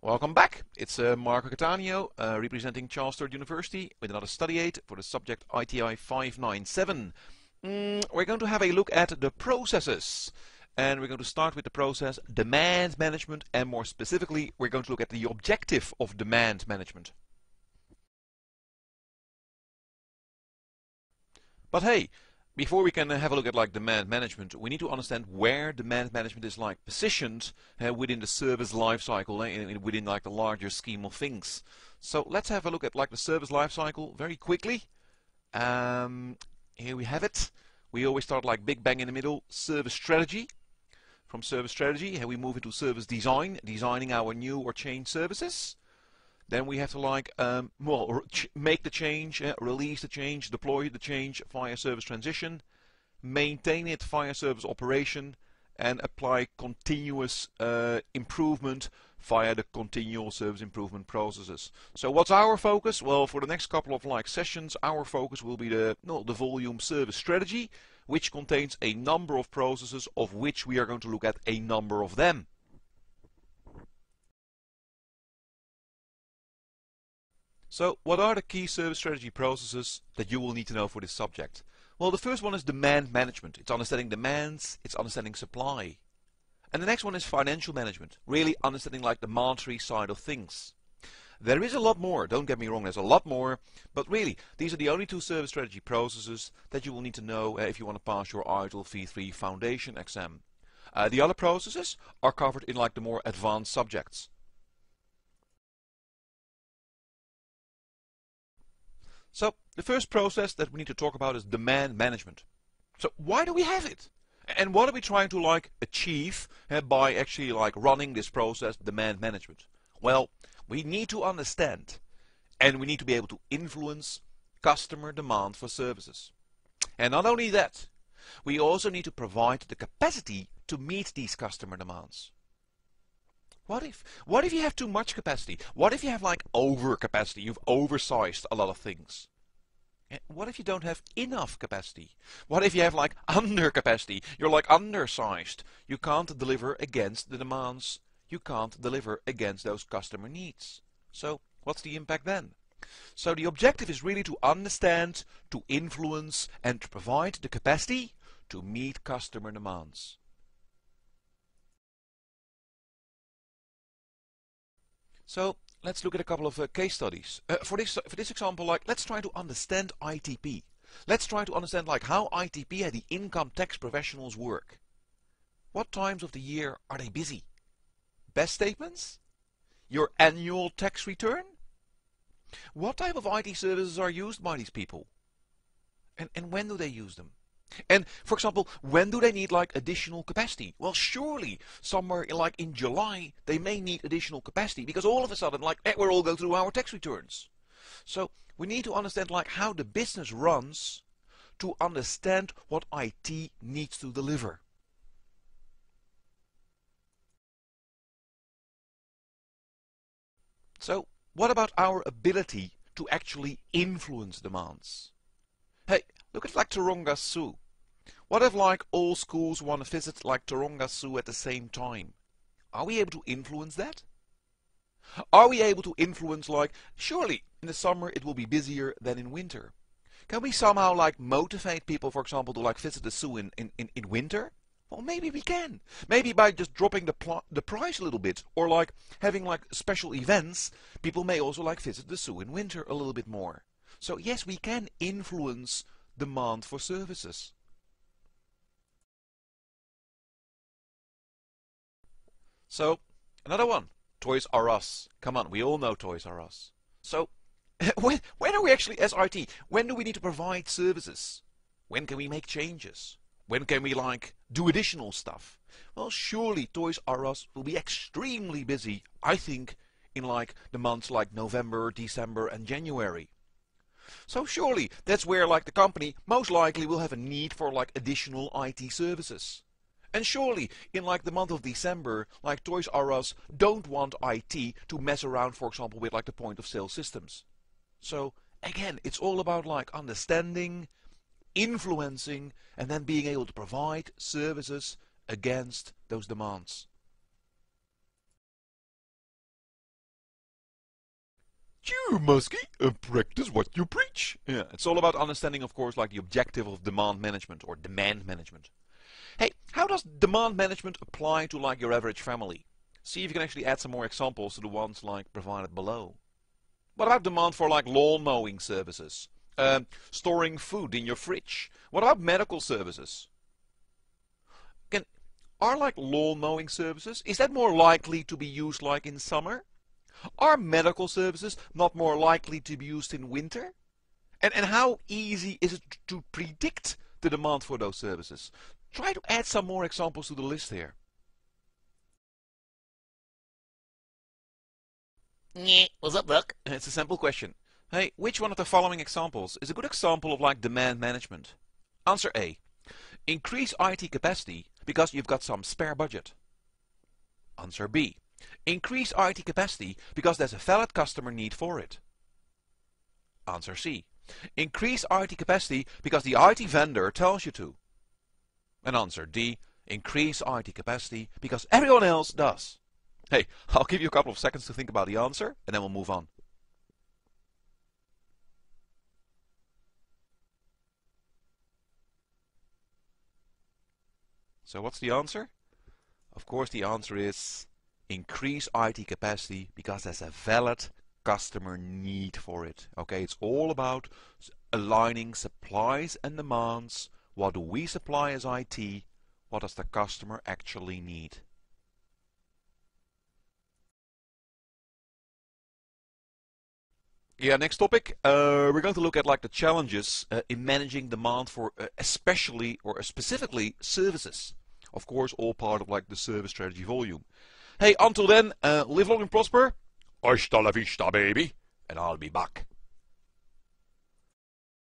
Welcome back. It's Marco Cattaneo, representing Charles Sturt University with another study aid for the subject ITI 597. We're going to have a look at the processes. And we're going to start with the process demand management, and more specifically, we're going to look at the objective of demand management. But hey, before we can have a look at demand management, we need to understand where demand management is positioned within the service lifecycle, within the larger scheme of things. So let's have a look at the service lifecycle very quickly. Here we have it. We always start big bang in the middle, service strategy. From service strategy, we move into service design, designing our new or changed services. Then we have to make the change, release the change, deploy the change via service transition, maintain it via service operation, and apply continuous improvement via the continual service improvement processes. So what's our focus? Well, for the next couple of sessions, our focus will be the volume service strategy, which contains a number of processes, of which we are going to look at a number of them. So what are the key service strategy processes that you will need to know for this subject? Well, the first one is demand management. It's understanding demands, it's understanding supply. And the next one is financial management, really understanding the monetary side of things. There is a lot more, don't get me wrong, there's a lot more, but really, these are the only two service strategy processes that you will need to know if you want to pass your ITIL V3 foundation exam. The other processes are covered in the more advanced subjects. So the first process that we need to talk about is demand management. So why do we have it? And what are we trying to achieve by actually running this process, demand management? Well, we need to understand and we need to be able to influence customer demand for services. And not only that, we also need to provide the capacity to meet these customer demands. What if you have too much capacity? What if you have overcapacity? You've oversized a lot of things. What if you don't have enough capacity? What if you have undercapacity? You're undersized. You can't deliver against the demands. You can't deliver against those customer needs. So what's the impact then? So the objective is really to understand, to influence, and to provide the capacity to meet customer demands. So let's look at a couple of case studies. For this example, let's try to understand ITP. Let's try to understand how ITP and the income tax professionals work. What times of the year are they busy? Best statements? Your annual tax return? What type of IT services are used by these people? And when do they use them? And for example, when do they need additional capacity? Well, surely somewhere in July they may need additional capacity because all of a sudden we're all going through our tax returns. So we need to understand how the business runs to understand what IT needs to deliver. So what about our ability to actually influence demands? Hey, look at Taronga Zoo. What if all schools want to visit Taronga Zoo at the same time? Are we able to influence that? Are we able to influence surely in the summer it will be busier than in winter. Can we somehow motivate people, for example, to visit the zoo in winter? Well, maybe we can. Maybe by just dropping the price a little bit, or having special events, people may also visit the zoo in winter a little bit more. So yes, we can influence demand for services. So another one, Toys R Us. Come on, we all know Toys R Us. So when are we actually, as IT, when do we need to provide services? When can we make changes? When can we do additional stuff? Well, surely Toys R Us will be extremely busy, I think, in the months November, December and January. So surely that's where the company most likely will have a need for additional IT services. And surely in the month of December, Toys R Us don't want IT to mess around, for example, with the point of sale systems. So again, it's all about understanding, influencing, and then being able to provide services against those demands. You, Muskie, practice what you preach. Yeah, it's all about understanding, of course, like the objective of demand management or demand management. Hey, how does demand management apply to like your average family? See if you can actually add some more examples to the ones like provided below. What about demand for like lawn mowing services? Storing food in your fridge? What about medical services? Can, are like lawn mowing services, is that more likely to be used like in summer? Are medical services not more likely to be used in winter? And how easy is it to predict the demand for those services? Try to add some more examples to the list here. Yeah, what's up, Buck? It's a simple question. Hey, which one of the following examples is a good example of like demand management? Answer A. Increase IT capacity because you've got some spare budget. Answer B. Increase IT capacity because there's a valid customer need for it. Answer C. Increase IT capacity because the IT vendor tells you to. And answer D. Increase IT capacity because everyone else does. Hey, I'll give you a couple of seconds to think about the answer and then we'll move on. So what's the answer? Of course the answer is increase IT capacity because there's a valid customer need for it. Okay, it's all about aligning supplies and demands. What do we supply as IT? What does the customer actually need? Yeah, next topic. We're going to look at like the challenges in managing demand for especially or specifically services. Of course, all part of like the service strategy volume. Hey, until then, live long and prosper. Hasta la vista, baby. And I'll be back.